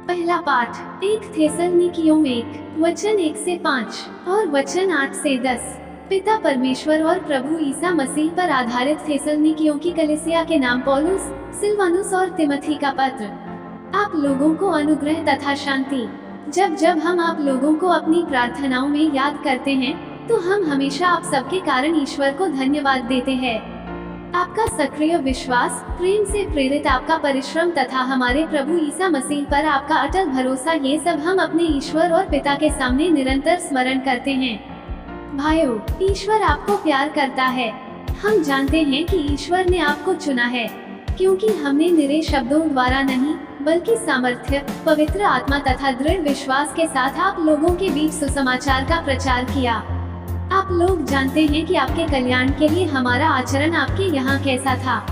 पहला पाठ 1 थिस्सलुनीकियों 1:1-5 और वचन 8-10। पिता परमेश्वर और प्रभु ईसा मसीह पर आधारित थिस्सलुनीकियों की कलीसिया के नाम पौलुस, सिलवानुस और तिमोथी का पत्र। आप लोगों को अनुग्रह तथा शांति। जब जब हम आप लोगों को अपनी प्रार्थनाओं में याद करते हैं, तो हम हमेशा आप सबके कारण ईश्वर को धन्यवाद देते हैं। आपका सक्रिय विश्वास, प्रेम से प्रेरित आपका परिश्रम तथा हमारे प्रभु ईसा मसीह पर आपका अटल भरोसा, ये सब हम अपने ईश्वर और पिता के सामने निरंतर स्मरण करते हैं। भाइयों, ईश्वर आपको प्यार करता है। हम जानते हैं कि ईश्वर ने आपको चुना है, क्योंकि हमने निरे शब्दों द्वारा नहीं, बल्कि सामर्थ्य, पवित्र आत्मा तथा दृढ़ विश्वास के साथ आप लोगों के बीच सुसमाचार का प्रचार किया। आप लोग जानते हैं कि आपके कल्याण के लिए हमारा आचरण आपके यहाँ कैसा था।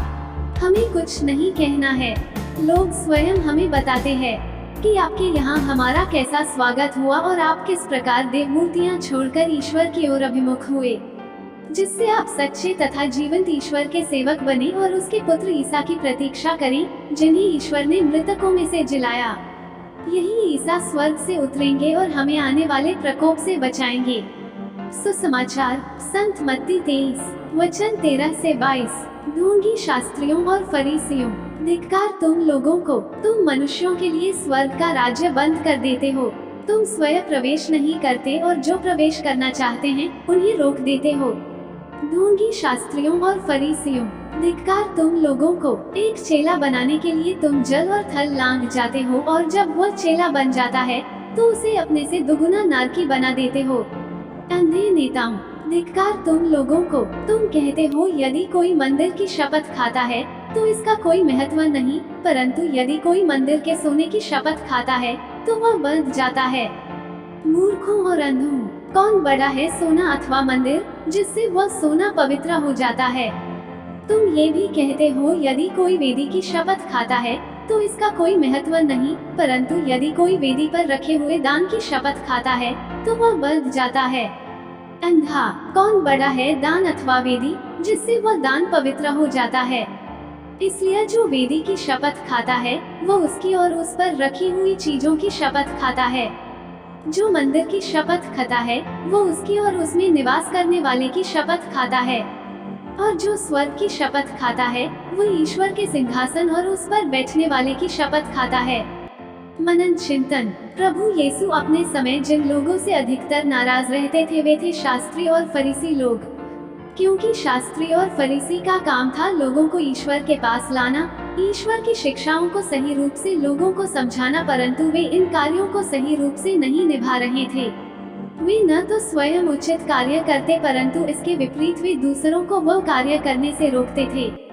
हमें कुछ नहीं कहना है, लोग स्वयं हमें बताते हैं कि आपके यहाँ हमारा कैसा स्वागत हुआ और आप किस प्रकार देव मूर्तियाँ छोड़कर ईश्वर की ओर अभिमुख हुए, जिससे आप सच्चे तथा जीवंत ईश्वर के सेवक बने और उसके पुत्र ईसा की प्रतीक्षा करें, जिन्हें ईश्वर ने मृतकों में से जिलाया। यही ईसा स्वर्ग से उतरेंगे और हमें आने वाले प्रकोप से बचाएंगे। सुसमाचार, संत मत्ती 23:13-22। ढोंगी शास्त्रियों और फरीसियों, धिक्कार तुम लोगों को, तुम मनुष्यों के लिए स्वर्ग का राज्य बंद कर देते हो। तुम स्वयं प्रवेश नहीं करते और जो प्रवेश करना चाहते हैं उन्हें रोक देते हो। ढोंगी शास्त्रियों और फरीसियों, धिक्कार तुम लोगों को, एक चेला बनाने के लिए तुम जल और थल लांघ जाते हो और जब वह चेला बन जाता है तो उसे अपने से दुगुना नारकी बना देते हो। अंधे नेताओं, धिक्कार तुम लोगों को, तुम कहते हो यदि कोई मंदिर की शपथ खाता है तो इसका कोई महत्व नहीं, परंतु यदि कोई मंदिर के सोने की शपथ खाता है तो वह बंध जाता है। मूर्खों और अंधों, कौन बड़ा है, सोना अथवा मंदिर, जिससे वह सोना पवित्र हो जाता है? तुम ये भी कहते हो यदि कोई वेदी की शपथ खाता है तो इसका कोई महत्व नहीं, परंतु यदि कोई वेदी पर रखे हुए दान की शपथ खाता है तो वह बंध जाता है। अंधा, कौन बड़ा है, दान अथवा वेदी, जिससे वह दान पवित्र हो जाता है? इसलिए जो वेदी की शपथ खाता है वह उसकी और उस पर रखी हुई चीजों की शपथ खाता है। जो मंदिर की शपथ खाता है वो उसकी और उसमें निवास करने वाले की शपथ खाता है। और जो स्वर्ग की शपथ खाता है वो ईश्वर के सिंहासन और उस पर बैठने वाले की शपथ खाता है। मनन चिंतन। प्रभु यीशु अपने समय जिन लोगों से अधिकतर नाराज रहते थे वे थे शास्त्री और फरीसी लोग, क्योंकि शास्त्री और फरीसी का काम था लोगों को ईश्वर के पास लाना, ईश्वर की शिक्षाओं को सही रूप से लोगों को समझाना, परंतु वे इन कार्यों को सही रूप से नहीं निभा रहे थे। वे न तो स्वयं उचित कार्य करते, परंतु इसके विपरीत वे दूसरों को वह कार्य करने से रोकते थे।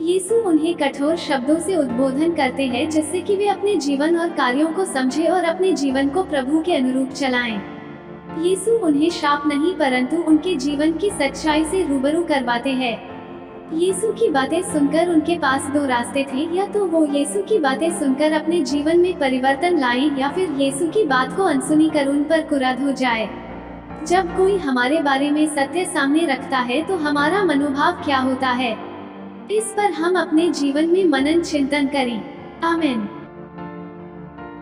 यीशु उन्हें कठोर शब्दों से उद्बोधन करते हैं जिससे कि वे अपने जीवन और कार्यों को समझें और अपने जीवन को प्रभु के अनुरूप चलाएं। यीशु उन्हें शाप नहीं परंतु उनके जीवन की सच्चाई से रूबरू करवाते हैं। यीशु की बातें सुनकर उनके पास दो रास्ते थे, या तो वो यीशु की बातें सुनकर अपने जीवन में परिवर्तन लाएं या फिर यीशु की बात को अनसुनी कर उन पर क्रुद्ध हो जाए। जब कोई हमारे बारे में सत्य सामने रखता है तो हमारा मनोभाव क्या होता है, इस पर हम अपने जीवन में मनन चिंतन करें। आमीन।